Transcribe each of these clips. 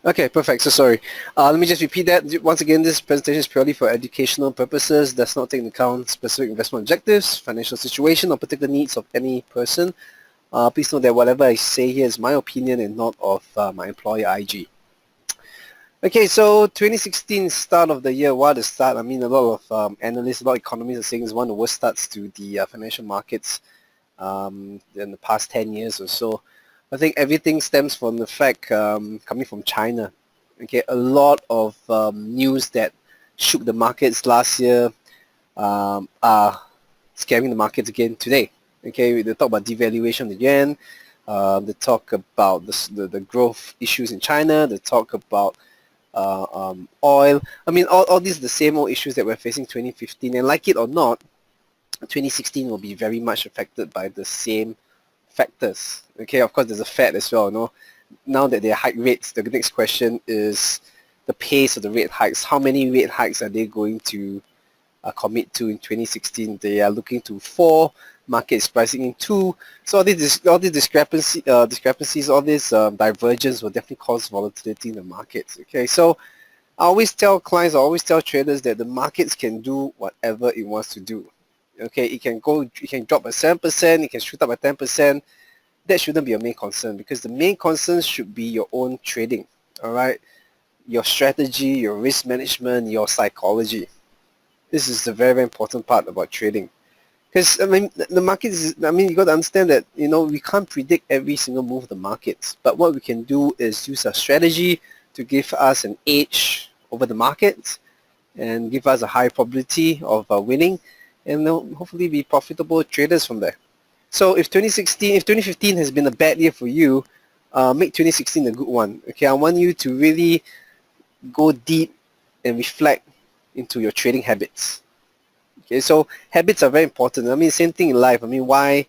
Okay, perfect. So sorry. Let me just repeat that. Once again, this presentation is purely for educational purposes, does not take into account specific investment objectives, financial situation, or particular needs of any person. Please note that whatever I say here is my opinion and not of my employer IG. Okay, so 2016 start of the year, what a start. I mean, a lot of analysts, a lot of economists are saying it's one of the worst starts to the financial markets in the past 10 years or so. I think everything stems from the fact coming from China. Okay, a lot of news that shook the markets last year are scaring the markets again today. Okay, they talk about devaluation of the yuan, they talk about the growth issues in China, they talk about oil. I mean, all these are the same old issues that we're facing 2015, and like it or not, 2016 will be very much affected by the same factors. Okay, of course there's a Fed as well. Now that they hike rates, the next question is the pace of the rate hikes. How many rate hikes are they going to commit to in 2016? They are looking to 4. Market is pricing in 2. So all these discrepancies, all this divergence will definitely cause volatility in the markets. Okay, so I always tell clients, I always tell traders that the markets can do whatever it wants to do. Okay, it can drop by 7%, it can shoot up by 10%. That shouldn't be your main concern, because the main concern should be your own trading. All right, your strategy, your risk management, your psychology. This is the very, very important part about trading. Because I mean, the market is. I mean, you got to understand that we can't predict every single move of the markets. But what we can do is use our strategy to give us an edge over the markets and give us a high probability of winning, and hopefully be profitable traders from there. So if 2015 has been a bad year for you, make 2016 a good one. Okay, I want you to really go deep and reflect into your trading habits. Okay, so habits are very important. I mean, same thing in life. I mean, why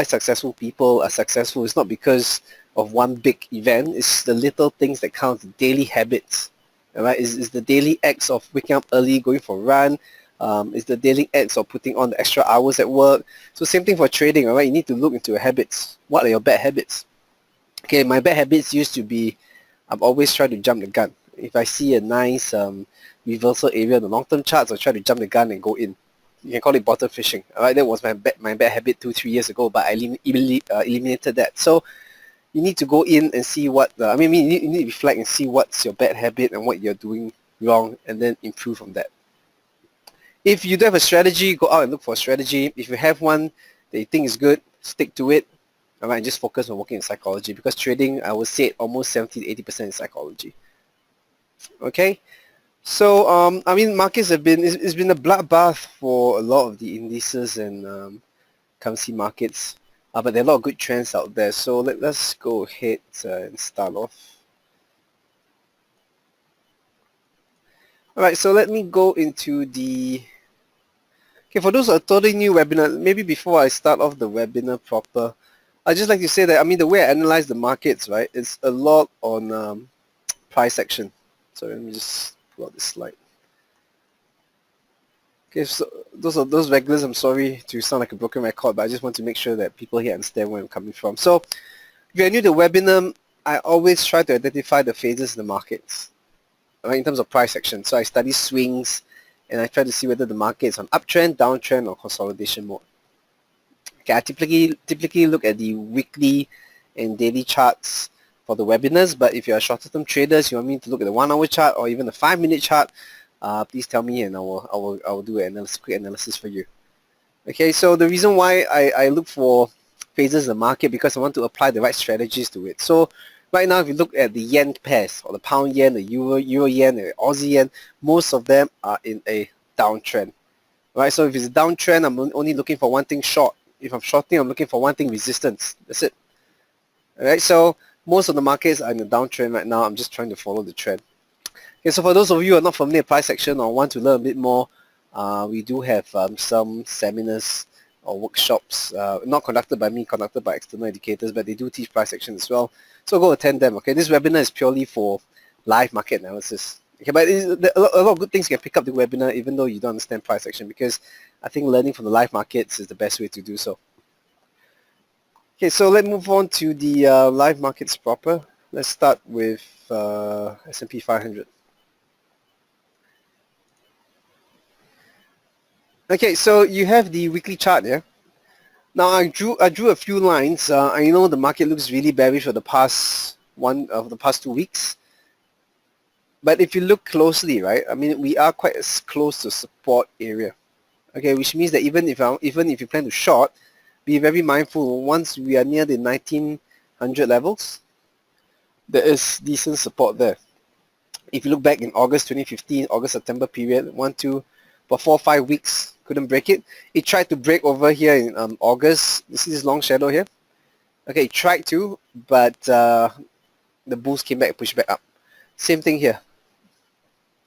successful people are successful is not because of one big event. It's the little things that count, the daily habits. All right, is the daily acts of waking up early, going for a run. Is the daily acts of putting on the extra hours at work. So same thing for trading. All right, you need to look into your habits. What are your bad habits? Okay, my bad habits used to be, I'm always trying to jump the gun. If I see a nice reversal area on the long-term charts, I'll try to jump the gun and go in. You can call it bottom fishing. All right, that was my bad habit 2-3 years ago, but I eliminated that. So you need to go in and see what you need to reflect and see what's your bad habit and what you're doing wrong, and then improve from that. If you don't have a strategy, go out and look for a strategy. If you have one that you think is good, stick to it. All right, and just focus on working in psychology, because trading, I would say, almost 70 to 80% is psychology. Okay, so I mean, markets have been, it's been a bloodbath for a lot of the indices and currency markets, but there are a lot of good trends out there. So let's go ahead and start off. All right, so let me go into the. Okay, for those who are totally new webinar, maybe before I start off the webinar proper, I'd just like to say that, I mean, the way I analyze the markets, right, it's a lot on price action. So let me just pull out this slide. Okay, so those regulars, I'm sorry to sound like a broken record, but I just want to make sure that people here understand where I'm coming from. So if you're new to the webinar, I always try to identify the phases in the markets, right, in terms of price action. So I study swings, and I try to see whether the market is on uptrend, downtrend, or consolidation mode. Okay, I typically look at the weekly and daily charts for the webinars, but if you're a shorter term traders, you want me to look at the 1 hour chart or even the 5-minute chart, please tell me, and I will do a quick analysis for you. Okay, so the reason why I look for phases in the market, because I want to apply the right strategies to it. So right now, if you look at the yen pairs, or the pound yen, the euro yen, the Aussie yen, most of them are in a downtrend. Right, so if it's a downtrend, I'm only looking for one thing short. If I'm shorting, I'm looking for one thing resistance. That's it. All right, so most of the markets are in a downtrend right now. I'm just trying to follow the trend. Okay, so for those of you who are not familiar with price action or want to learn a bit more, we do have some seminars or workshops, not conducted by me, conducted by external educators, but they do teach price action as well. So go attend them. Okay, this webinar is purely for live market analysis. Okay, but a lot of good things you can pick up the webinar even though you don't understand price action, because I think learning from the live markets is the best way to do so. Okay, so let's move on to the live markets proper. Let's start with S&P 500. Okay, so you have the weekly chart here. Now I drew a few lines. I know the market looks really bearish for the past 2 weeks. But if you look closely, right, I mean, we are quite as close to support area. Okay, which means that even if you plan to short, be very mindful. Once we are near the 1900 levels, there is decent support there. If you look back in August 2015, August-September period, for 4 or 5 weeks, couldn't break it. It tried to break over here in August. You see this long shadow here? Okay, it tried to, but the bulls came back and pushed back up. Same thing here.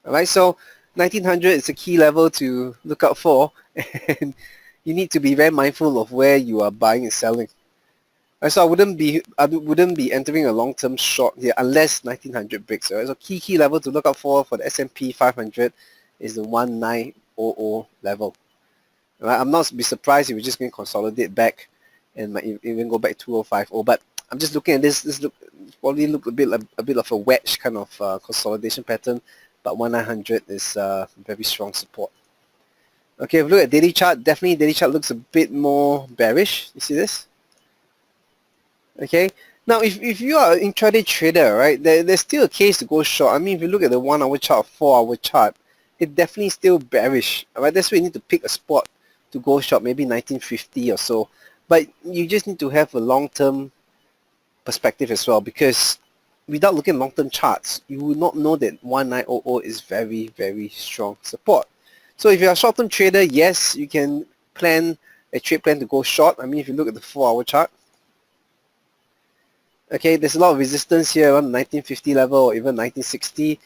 Alright, so 1900 is a key level to look out for, and you need to be very mindful of where you are buying and selling. Right, so I wouldn't be entering a long-term short here unless 1900 breaks. Right? So key level to look out for the S&P 500 is the 1900 level. Right? I'm not be surprised if we're just going to consolidate back and might even go back 2050. But I'm just looking at this. This probably look a bit of a wedge kind of consolidation pattern. But 1900 is very strong support. Okay, if we look at daily chart, definitely daily chart looks a bit more bearish. You see this? Okay, now if you are an intraday trader, right, there's still a case to go short. I mean, if you look at the 1 hour chart, 4 hour chart, it definitely still bearish. Alright, that's why you need to pick a spot to go short, maybe 1950 or so. But you just need to have a long-term perspective as well, because without looking at long-term charts, you will not know that 1900 is very, very strong support. So if you're a short-term trader, yes, you can plan a trade plan to go short. I mean, if you look at the 4 hour chart, okay, there's a lot of resistance here around the 1950 level or even 1960.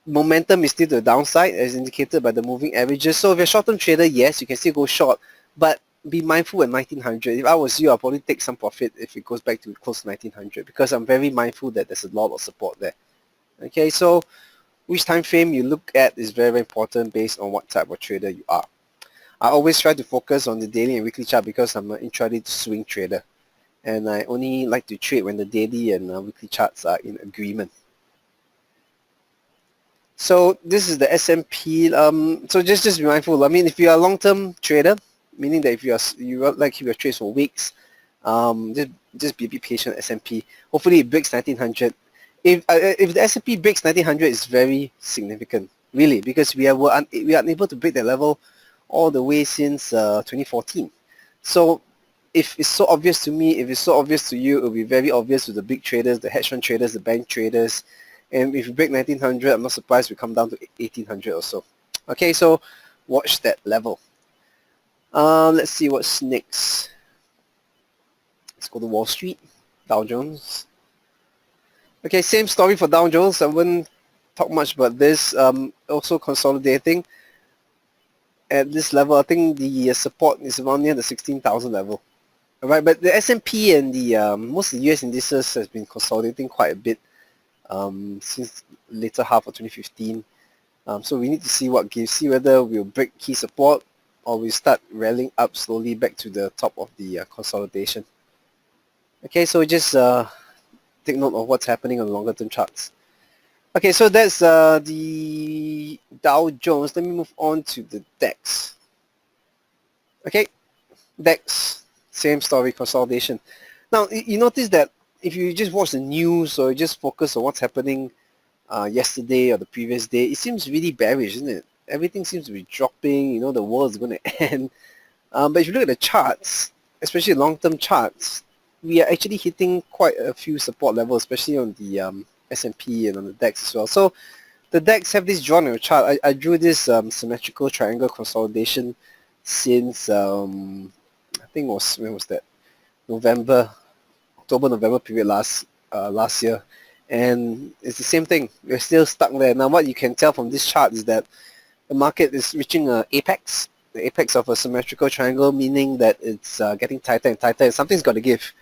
Momentum is still to the downside as indicated by the moving averages. So if you're a short-term trader, yes, you can still go short, but be mindful at 1900. If I was you, I'll probably take some profit if it goes back to close to 1900, because I'm very mindful that there's a lot of support there. Okay, so which time frame you look at is very, very important based on what type of trader you are. I always try to focus on the daily and weekly chart because I'm an intraday swing trader, and I only like to trade when the daily and weekly charts are in agreement. So this is the S&P. So just be mindful. I mean, if you are a long-term trader, meaning that if you like keep your trades for weeks, just be a bit patient. S&P. Hopefully it breaks 1900. If the S&P breaks 1900, it's very significant, really, because we are unable to break that level all the way since 2014. So if it's so obvious to me, if it's so obvious to you, it'll be very obvious to the big traders, the hedge fund traders, the bank traders. And if we break 1900, I'm not surprised we come down to 1800 or so. Okay, so watch that level. Let's see what's next. Let's go to Wall Street, Dow Jones. Okay, same story for Dow Jones. I wouldn't talk much about this. Also consolidating at this level. I think the support is around near the 16,000 level. All right, but the S&P and the most of the US indices has been consolidating quite a bit since later half of 2015. So we need to see what gives, see whether we'll break key support or we start rallying up slowly back to the top of the consolidation. Okay, so just take note of what's happening on longer term charts. Okay, so that's the Dow Jones. Let me move on to the DAX. Okay, DAX, same story, consolidation. Now, you notice that if you just watch the news or just focus on what's happening yesterday or the previous day, it seems really bearish, isn't it? Everything seems to be dropping, you know, the world is going to end. But if you look at the charts, especially long-term charts, we are actually hitting quite a few support levels, especially on the S&P and on the DAX as well. So the DAX have this drawn on a chart. I drew this symmetrical triangle consolidation since, I think when was that? October-November period last year. And it's the same thing. We're still stuck there. Now what you can tell from this chart is that the market is reaching an apex, the apex of a symmetrical triangle, meaning that it's getting tighter and tighter, and something's got to give.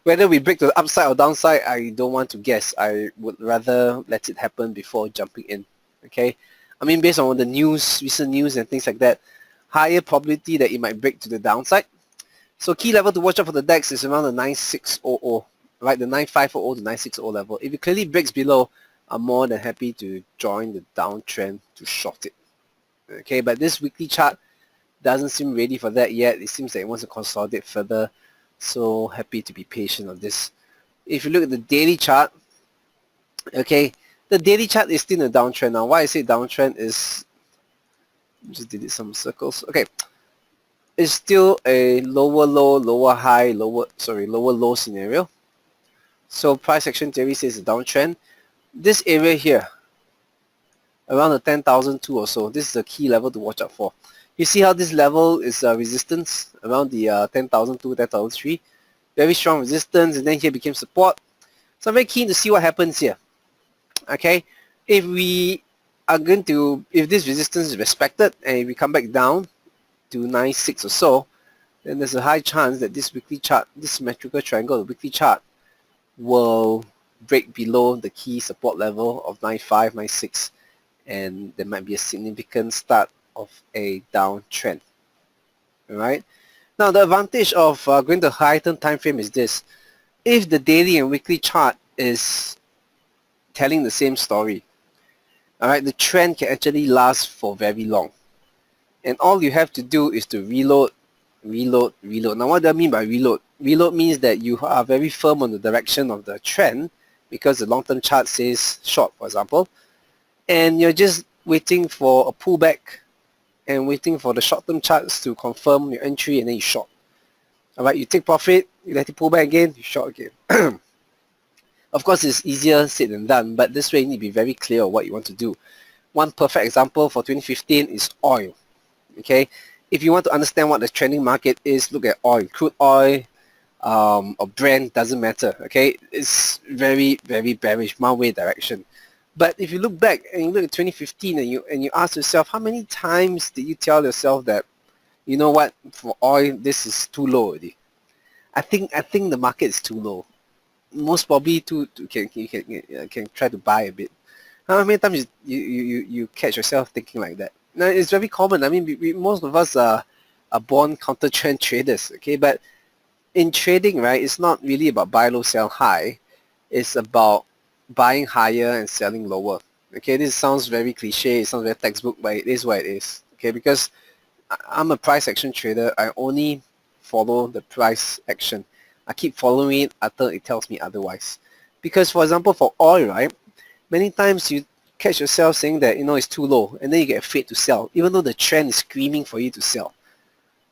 Whether we break to the upside or downside, I don't want to guess. I would rather let it happen before jumping in. Okay, I mean, based on the news, recent news and things like that, higher probability that it might break to the downside. So key level to watch out for the DAX is around the 9600. right? The 950 to 960 level. If it clearly breaks below, I'm more than happy to join the downtrend to short it. Okay, but this weekly chart doesn't seem ready for that yet. It seems like it wants to consolidate further. So happy to be patient on this. If you look at the daily chart, okay, the daily chart is still in a downtrend. Now, why I say downtrend is, just did some circles. Okay, it's still a lower low, lower high, lower low scenario. So price action theory says a downtrend. This area here, around the 10,002 or so, this is a key level to watch out for. You see how this level is resistance around the 10,002, 10,003. Very strong resistance, and then here became support. So I'm very keen to see what happens here. Okay, if we are going to, if this resistance is respected and we come back down to 9.6 or so, then there's a high chance that this weekly chart, this symmetrical triangle, the weekly chart, will break below the key support level of 9.5, 9.6, and there might be a significant start of a downtrend. All right. Now the advantage of going to heightened time frame is this: if the daily and weekly chart is telling the same story, all right, the trend can actually last for very long. And all you have to do is to reload, reload, reload. Now what do I mean by reload? Reload means that you are very firm on the direction of the trend because the long-term chart says short, for example, and you're just waiting for a pullback and waiting for the short-term charts to confirm your entry, and then you short. All right, you take profit, you let it pull back again, you short again. Of course, it's easier said than done, but this way you need to be very clear of what you want to do. One perfect example for 2015 is oil. Okay, if you want to understand what the trending market is, look at oil. Crude oil or Brent, doesn't matter. Okay, it's very, very bearish, one-way direction. But if you look back and you look at 2015 and you ask yourself, how many times did you tell yourself that, you know what, for oil this is too low already? I think the market is too low. Most probably can try to buy a bit. How many times you catch yourself thinking like that? Now it's very common. I mean, most of us are born counter trend traders. Okay, but in trading, right, it's not really about buy low, sell high. It's about buying higher and selling lower. Okay, this sounds very cliche, it sounds very textbook, but it is what it is. Okay, because I'm a price action trader, I only follow the price action. I keep following it until it tells me otherwise. Because for example, for oil, right, many times you catch yourself saying that, you know, it's too low, and then you get afraid to sell, even though the trend is screaming for you to sell.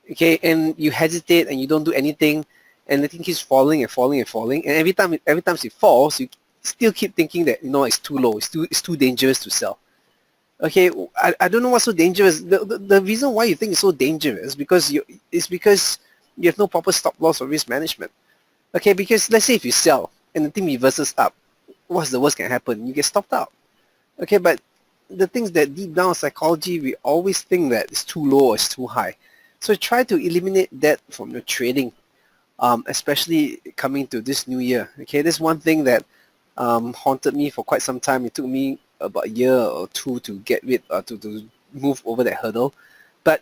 Okay, and you hesitate and you don't do anything, and the thing keeps falling and falling and falling, and every time it falls, you still keep thinking that, you know, it's too low, it's too dangerous to sell. Okay, I don't know what's so dangerous. The reason why you think it's so dangerous because you have no proper stop loss or risk management. Okay, because let's say if you sell and the thing reverses up, what's the worst can happen? You get stopped out. Okay, but the things that deep down psychology, we always think that it's too low or it's too high. So try to eliminate that from your trading, especially coming to this new year. Okay, this is one thing that haunted me for quite some time. It took me about a year or two to get rid, to move over that hurdle. But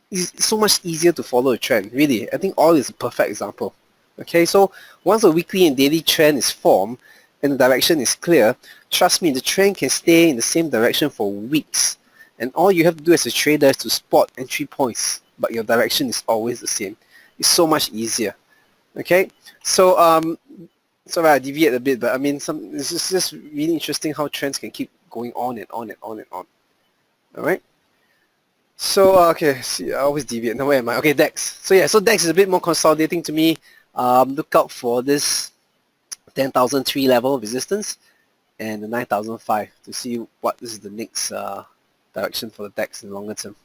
it's so much easier to follow a trend, really. I think oil is a perfect example. Okay, so once a weekly and daily trend is formed and the direction is clear, trust me, the trend can stay in the same direction for weeks. And all you have to do as a trader is to spot entry points, but your direction is always the same. It's so much easier. Okay, so sorry I deviate a bit, but I mean, it's just really interesting how trends can keep going on and on and on and on. All right. So okay, see, I always deviate. Now where am I? Okay, DEX. So yeah, so DEX is a bit more consolidating to me. Look out for this 10,003 level of resistance and the 9,005 to see what is the next direction for the DEX in the longer term.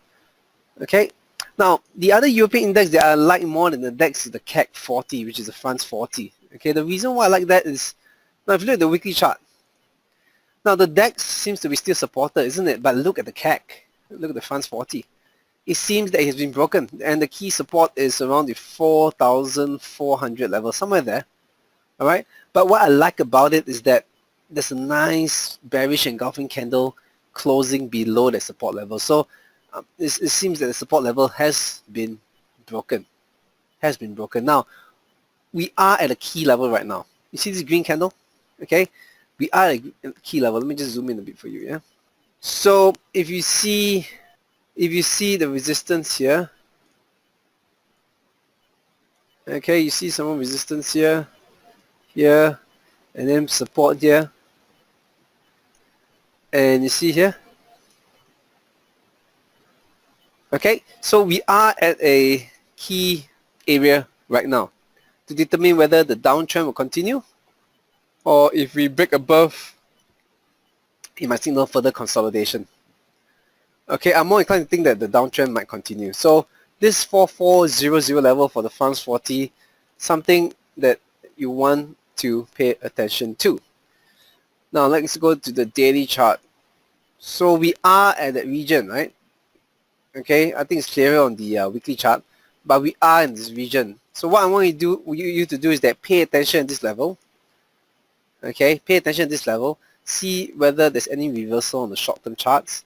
Okay. Now, the other European index that I like more than the DEX is the CAC 40, which is the France 40. Okay, the reason why I like that is, now if you look at the weekly chart, now the DEX seems to be still supported, isn't it? But look at the CAC, look at the France 40. It seems that it has been broken, and the key support is around the 4,400 level, somewhere there. All right, but what I like about it is that there's a nice bearish engulfing candle closing below the support level. So it seems that the support level has been broken. Now, we are at a key level right now. You see this green candle? Okay, we are at a key level. Let me just zoom in a bit for you. Yeah. So if you see the resistance here, okay, you see some resistance here, here, and then support here, and you see here. Okay, so we are at a key area right now to determine whether the downtrend will continue, or if we break above, it might signal further consolidation. Okay, I'm more inclined to think that the downtrend might continue. So this 4400 level for the France 40, something that you want to pay attention to. Now let's go to the daily chart. So we are at that region, right? Okay, I think it's clearer on the weekly chart, but we are in this region. So what I want you to do is that pay attention at this level. Okay, pay attention at this level. See whether there's any reversal on the short-term charts,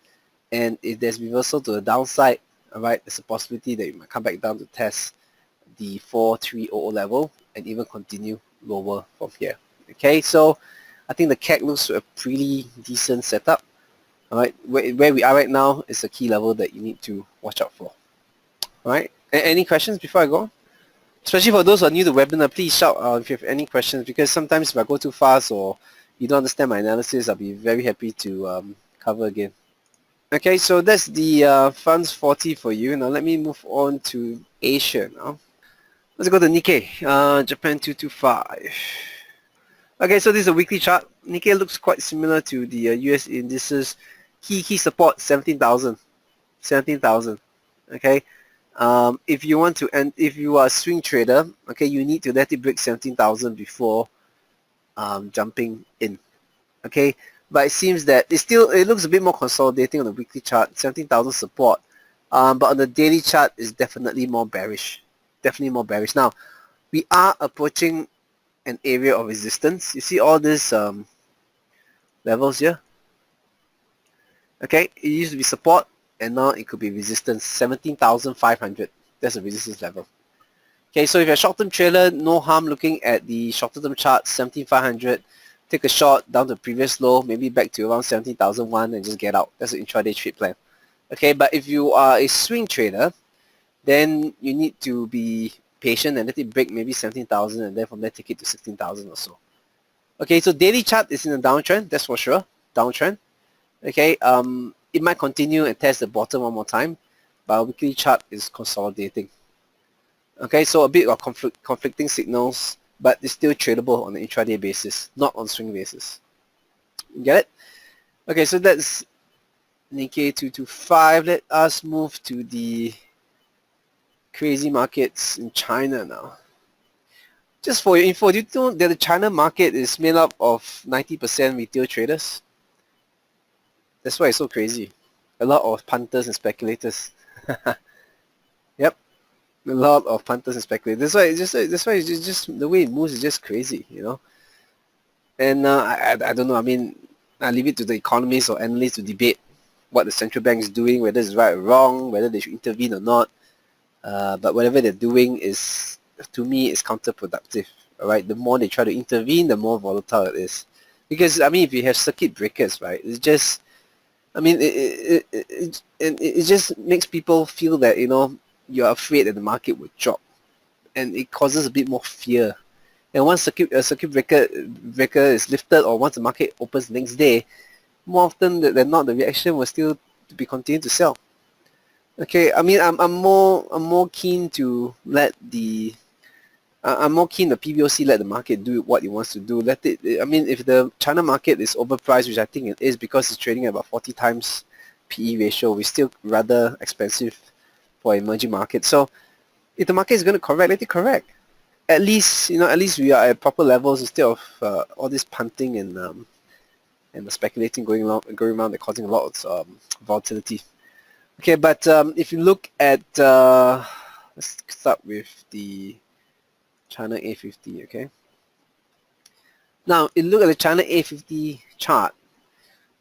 and if there's reversal to the downside, all right, there's a possibility that you might come back down to test the 4300 level and even continue lower from here. Okay, so I think the CAC looks a pretty decent setup. All right, where we are right now is a key level that you need to watch out for. All right, any questions before I go on? Especially for those who are new to the webinar, please shout if you have any questions, because sometimes if I go too fast or you don't understand my analysis, I'll be very happy to cover again. Okay, so that's the funds 40 for you. Now let me move on to Asia now. Let's go to Nikkei, Japan 225. Okay, so this is a weekly chart. Nikkei looks quite similar to the US indices. Key support 17,000. 17,000. Okay. If you want to, and if you are a swing trader, okay, you need to let it break 17,000 before jumping in. Okay, but it seems that it looks a bit more consolidating on the weekly chart, 17,000 support. But on the daily chart is definitely more bearish. Definitely more bearish. Now, we are approaching an area of resistance. You see all these levels here? Okay, it used to be support, and now it could be resistance, 17,500. That's a resistance level. Okay, so if you're a short-term trader, no harm looking at the short-term chart, 17,500. Take a short down to the previous low, maybe back to around 17,001 and just get out. That's an intraday trade plan. Okay, but if you are a swing trader, then you need to be patient and let it break maybe 17,000 and then from there take it to 16,000 or so. Okay, so daily chart is in a downtrend, that's for sure, downtrend. Okay, it might continue and test the bottom one more time, but our weekly chart is consolidating. Okay, so a bit of conflicting signals, but it's still tradable on an intraday basis, not on swing basis. You get it? Okay, so that's Nikkei 225. Let us move to the crazy markets in China now. Just for your info, do you know that the China market is made up of 90% retail traders? That's why it's so crazy. A lot of punters and speculators. Yep, a lot of punters and speculators. That's why it's just the way it moves is just crazy, you know. And I don't know. I mean, I leave it to the economists or analysts to debate what the central bank is doing, whether it's right or wrong, whether they should intervene or not. But whatever they're doing is, to me, is counterproductive. All right, the more they try to intervene, the more volatile it is. Because I mean, if you have circuit breakers, right, it's just, I mean, it just makes people feel that, you know, you're afraid that the market will drop, and it causes a bit more fear. And once a circuit breaker is lifted, or once the market opens the next day, more often than not, the reaction will still be continuing to sell. Okay, I mean, I'm more keen to let the PBOC let the market do what it wants to do. Let it. I mean, if the China market is overpriced, which I think it is because it's trading at about 40 times PE ratio, which is still rather expensive for emerging markets. So, if the market is going to correct, let it correct. At least, you know, at least we are at proper levels instead of all this punting and the speculating going around, they're causing a lot of volatility. Okay, but if you look at, let's start with the China A50, okay? Now, if you look at the China A50 chart,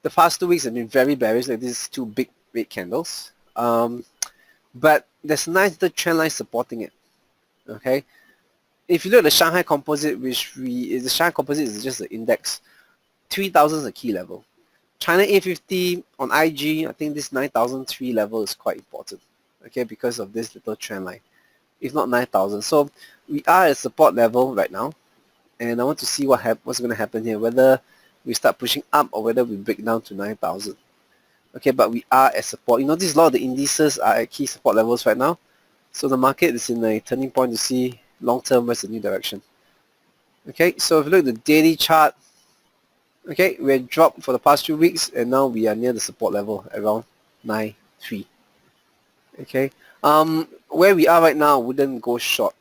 the past 2 weeks have been very bearish, like these two big red candles. But there's a nice little trend line supporting it, okay? if you look at the Shanghai Composite, the Shanghai Composite is just the index, 3,000 is a key level. China A50 on IG, I think this 9,003 level is quite important, okay, because of this little trend line, if not 9,000. So we are at support level right now, and I want to see what's going to happen here, whether we start pushing up or whether we break down to 9,000. Okay, but we are at support. You notice a lot of the indices are at key support levels right now. So the market is in a turning point to see long-term where's the new direction. Okay, so if you look at the daily chart, okay, we had dropped for the past 2 weeks and now we are near the support level around 9.3. Okay, where we are right now, I wouldn't go short.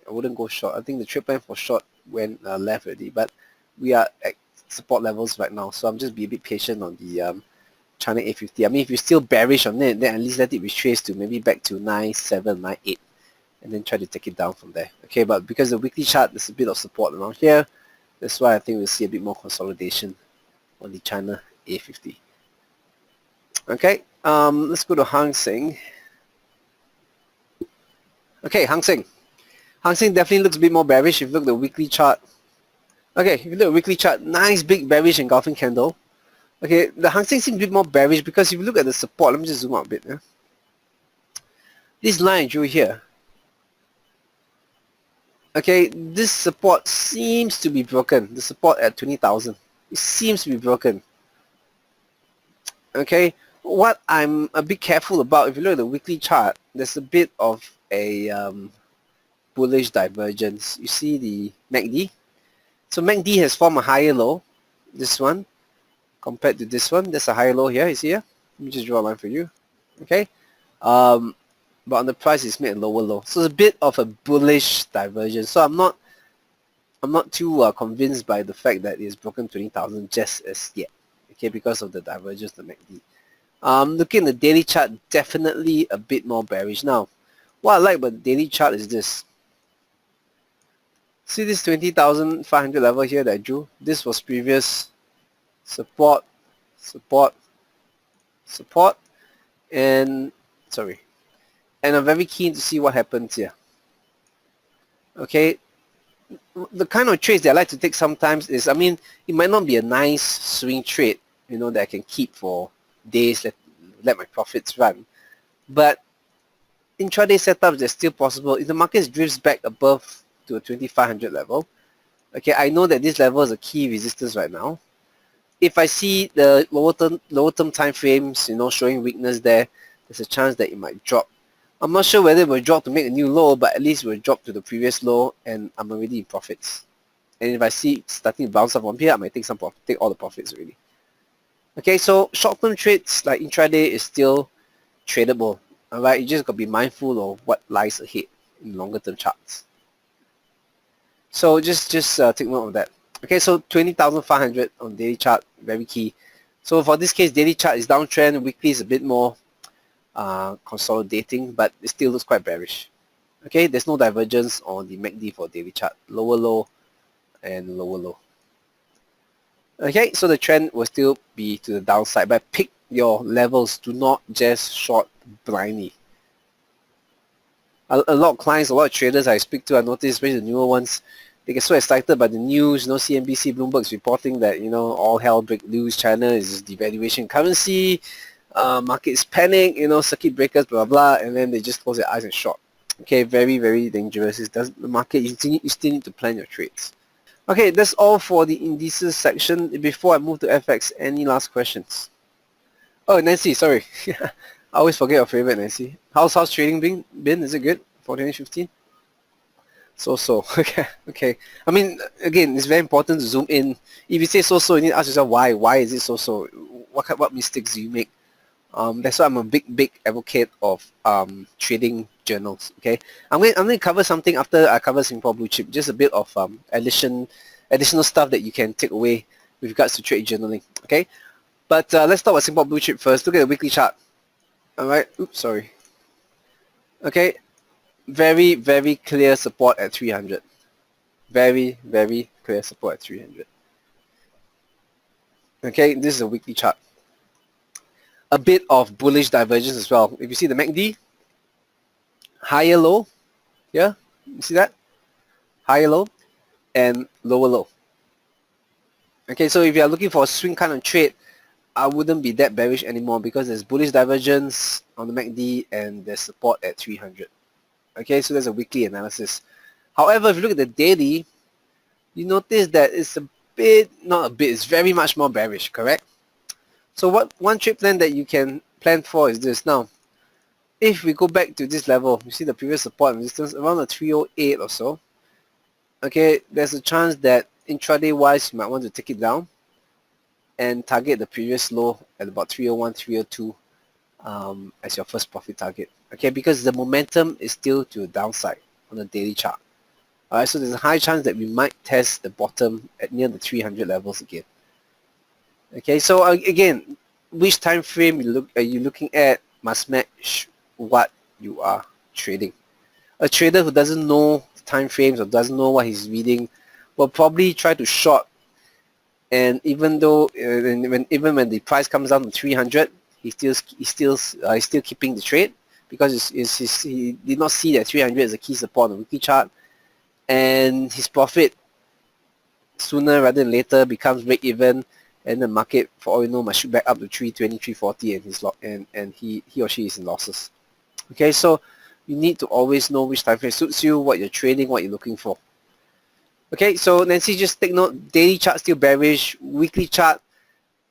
I wouldn't go short. I think the trade plan for short went left already, but we are at support levels right now. So I'm just be a bit patient on the China A50. I mean, if you're still bearish on it, then at least let it retrace to maybe back to 9.7, 9.8, and then try to take it down from there. Okay, but because the weekly chart, there's a bit of support around here, that's why I think we'll see a bit more consolidation on the China A50. Okay, let's go to Hang Seng. Okay, Hang Seng. Hang Seng definitely looks a bit more bearish if you look at the weekly chart. Okay, if you look at the weekly chart, nice big bearish engulfing candle. Okay, the Hang Seng seems a bit more bearish because if you look at the support, let me just zoom out a bit. Yeah? This line I drew here, okay, this support seems to be broken. The support at 20,000, it seems to be broken. Okay, what I'm a bit careful about, if you look at the weekly chart, there's a bit of a bullish divergence. You see the MACD. So MACD has formed a higher low, this one, compared to this one. There's a higher low here, you see here? Let me just draw a line for you. Okay, but on the price it's made a lower low. So it's a bit of a bullish divergence. So I'm not too convinced by the fact that it's broken 20,000 just as yet. Okay, because of the divergence of the MACD. Looking at the daily chart, definitely a bit more bearish. Now, what I like about the daily chart is this. See this 20,500 level here that I drew? This was previous support, support, support, and sorry. And I'm very keen to see what happens here. Okay, the kind of trades that I like to take sometimes is, I mean, it might not be a nice swing trade, you know, that I can keep for days, let my profits run. But intraday setups, they're still possible. If the market drifts back above to a 2,500 level, okay, I know that this level is a key resistance right now. If I see the lower term time frames, you know, showing weakness there, there's a chance that it might drop. I'm not sure whether it will drop to make a new low, but at least it will drop to the previous low, and I'm already in profits. And if I see it starting to bounce up from here, I might take all the profits already. Okay, so short-term trades like intraday is still tradable. Alright, you just got to be mindful of what lies ahead in longer-term charts. So just take note of that. Okay, so 20,500 on daily chart, very key. So for this case, daily chart is downtrend, weekly is a bit more consolidating, but it still looks quite bearish. Okay, there's no divergence on the MACD for daily chart. Lower low and lower low. Okay, so the trend will still be to the downside, but pick your levels. Do not just short blindly. A lot of clients, a lot of traders I speak to, I notice, especially the newer ones, they get so excited by the news, you know, CNBC, Bloomberg's reporting that, you know, all hell break loose, China is devaluation currency, markets panic, you know, circuit breakers, blah, blah, and then they just close their eyes and short. Okay, very, very dangerous. The market, you still need to plan your trades. Okay, that's all for the indices section. Before I move to FX, any last questions? Oh, Nancy, sorry. I always forget your favorite, Nancy. How's trading been? Is it good for 2015? So. Okay. I mean, again, it's very important to zoom in. If you say so, you need to ask yourself why. Why is it so? What mistakes do you make? That's why I'm a big advocate of trading journals. Okay, I'm going to cover something after I cover Singapore Blue Chip. Just a bit of additional stuff that you can take away with regards to trade journaling. Okay, but let's talk about Singapore Blue Chip first. Look at the weekly chart. All right. Oops, sorry. Okay, very, very clear support at 300. Very, very clear support at 300. Okay, this is a weekly chart. A bit of bullish divergence as well. If you see the MACD, higher low, yeah, you see that? higher low and lower low. Okay, so if you are looking for a swing kind of trade, I wouldn't be that bearish anymore because there's bullish divergence on the MACD and there's support at 300. Okay, so there's a weekly analysis. However, if you look at the daily, you notice that it's a bit, not a bit, it's very much more bearish, correct? So what one trade plan that you can plan for is this. Now, if we go back to this level, you see the previous support and resistance around the 308 or so. Okay, there's a chance that intraday wise you might want to take it down and target the previous low at about 301, 302 as your first profit target. Okay, because the momentum is still to the downside on the daily chart. Alright, so there's a high chance that we might test the bottom at near the 300 levels again. Okay, so again, which time frame are you looking at must match what you are trading. A trader who doesn't know time frames or doesn't know what he's reading will probably try to short, and even though even when the price comes down to 300, he's still keeping the trade because he did not see that 300 as a key support on the weekly chart, and his profit sooner rather than later becomes break even, and the market, for all you know, might shoot back up to 320, 340, and he or she is in losses. Okay, so you need to always know which time frame suits you, what you're trading, what you're looking for. Okay, so Nancy, just take note, daily chart still bearish, weekly chart,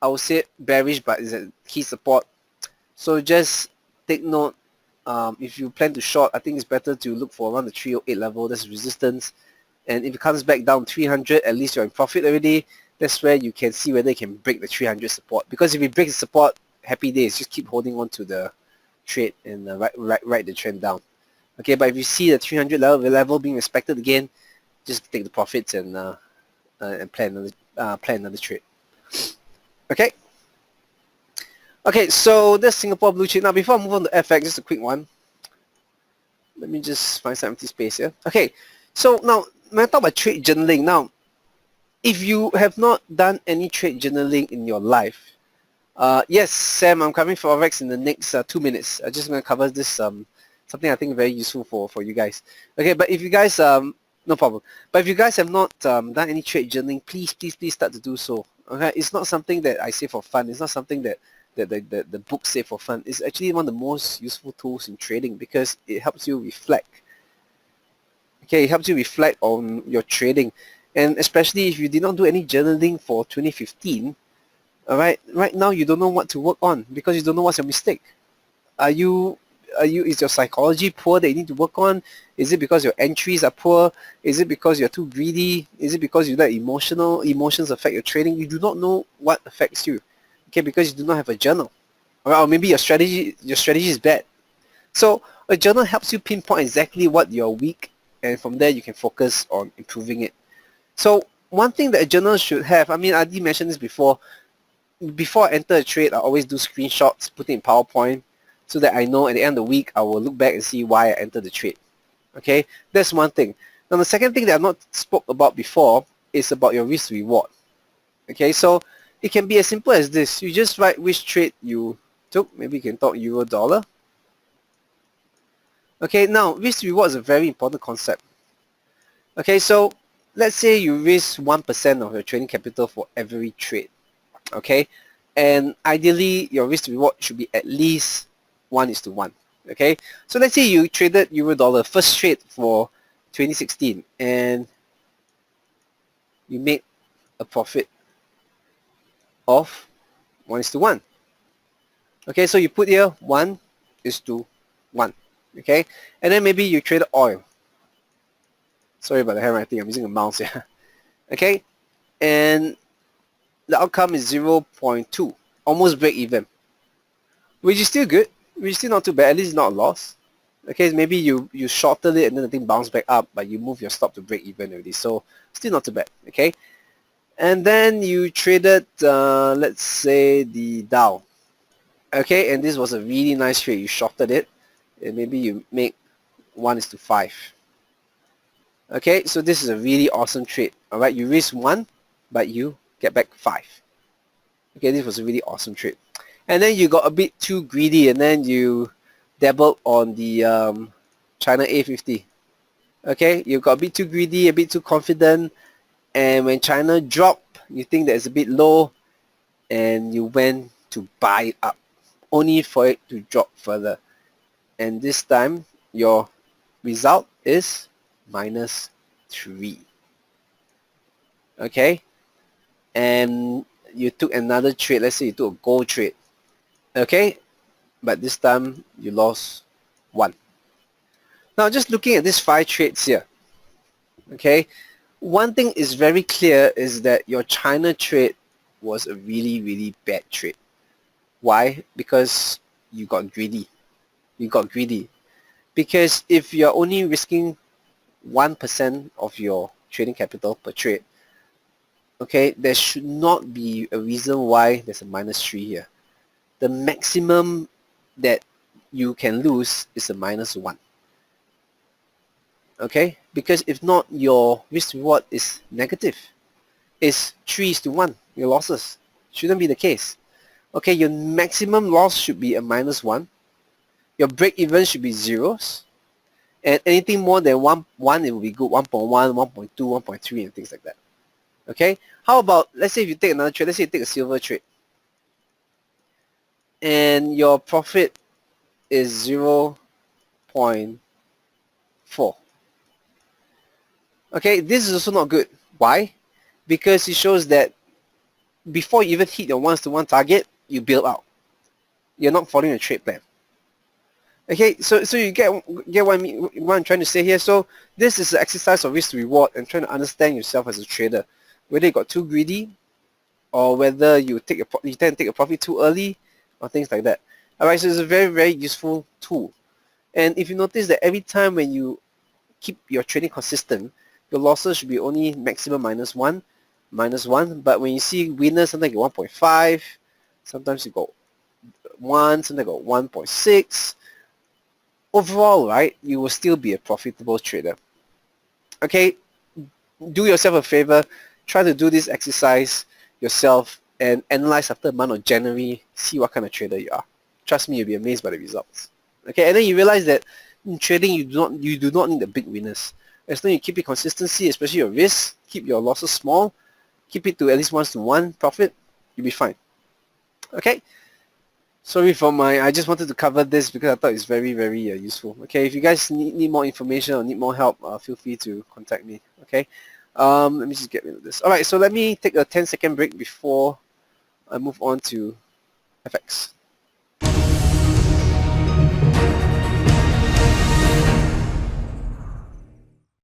I would say bearish, but it's a key support. So just take note, if you plan to short, I think it's better to look for around the 308 level, that's resistance. And if it comes back down 300, at least you're in profit already. That's where you can see whether it can break the 300 support. Because if it breaks the support, happy days, just keep holding on to the trade and ride the trend down. Okay, but if you see the 300 level being respected again, just take the profits and plan another trade. Okay. Okay, so that's Singapore blue chip. Now, before I move on to FX, just a quick one. Let me just find some empty space here. Okay, so now when I talk about trade journaling, now, if you have not done any trade journaling in your life, yes, Sam, I'm coming for Forex in the next 2 minutes. I'm just going to cover this something I think very useful for you guys. Okay, but if you guys no problem. But if you guys have not done any trade journaling, please start to do so. Okay, it's not something that I say for fun. It's not something that the books say for fun. It's actually one of the most useful tools in trading because it helps you reflect. Okay, it helps you reflect on your trading, and especially if you did not do any journaling for 2015. All right, right now you don't know what to work on because you don't know what's your mistake. Is your psychology poor that you need to work on? Is it because your entries are poor? Is it because you're too greedy? Is it because you let emotions affect your trading? You do not know what affects you, okay, because you do not have a journal. Or maybe your strategy is bad. So a journal helps you pinpoint exactly what you're weak, and from there you can focus on improving it. So one thing that a journal should have, I mean, I did mention this before I enter a trade, I always do screenshots, put it in PowerPoint, so that I know at the end of the week, I will look back and see why I entered the trade. Okay, that's one thing. Now the second thing that I've not spoke about before is about your risk reward. Okay, so it can be as simple as this. You just write which trade you took. Maybe you can talk euro dollar. Okay, now risk reward is a very important concept. Okay, so let's say you risk 1% of your trading capital for every trade. Okay, and ideally your risk reward should be at least 1:1. Okay, so let's say you traded euro dollar first trade for 2016 and you made a profit of 1:1. Okay, so you put here 1:1. Okay, and then maybe you traded oil. Sorry about the handwriting, I'm using a mouse here. Okay, and the outcome is 0.2, almost break even, which is still good, which is still not too bad, at least it's not a loss. Okay, maybe you shorted it and then the thing bounced back up, but you move your stop to break even already, so still not too bad. Okay, and then you traded, let's say, the Dow. Okay, and this was a really nice trade. You shorted it, and maybe you make 1:5. Okay, so this is a really awesome trade. All right, you risk 1, but you get back 5. Okay, this was a really awesome trade. And then you got a bit too greedy, and then you dabbled on the China A50. Okay, you got a bit too greedy, a bit too confident, and when China dropped, you think that it's a bit low, and you went to buy it up, only for it to drop further. And this time, your result is -3. Okay, and you took another trade. Let's say you took a gold trade. Okay, but this time you lost 1. Now, just looking at these 5 trades here. Okay, one thing is very clear is that your China trade was a really, really bad trade. Why? Because you got greedy. You got greedy. Because if you're only risking 1% of your trading capital per trade, okay, there should not be a reason why there's a -3 here. The maximum that you can lose is a -1. Okay, because if not, your risk reward is negative. It's 3:1, your losses. Shouldn't be the case. Okay, your maximum loss should be a -1. Your break even should be zeros. And anything more than 1, it will be good. 1.1, 1.2, 1.3, and things like that. Okay, how about, let's say if you take another trade, let's say you take a silver trade, and your profit is 0.4. Okay, this is also not good. Why? Because it shows that before you even hit your 1-to-1 target, you build out. You're not following a trade plan. Okay, so you get what I mean, what I'm trying to say here. So this is an exercise of risk to reward and trying to understand yourself as a trader, whether you got too greedy, or whether you tend to take a profit too early, or things like that. Alright, so it's a very, very useful tool. And if you notice that every time when you keep your trading consistent, your losses should be only maximum -1, -1. But when you see winners, sometimes you get 1.5, sometimes you got 1, sometimes you got 1.6. Overall, right, you will still be a profitable trader. Okay, do yourself a favor, try to do this exercise yourself and analyze after the month of January, see what kind of trader you are. Trust me, you'll be amazed by the results. Okay, and then you realize that in trading, you do not need the big winners. As long as you keep it consistency, especially your risk, keep your losses small, keep it to at least 1-to-1 profit, you'll be fine. Okay, sorry for I just wanted to cover this because I thought it's very, very useful. Okay, if you guys need more information or need more help, feel free to contact me. Okay, let me just get rid of this. All right, so let me take a 10-second break before I move on to FX.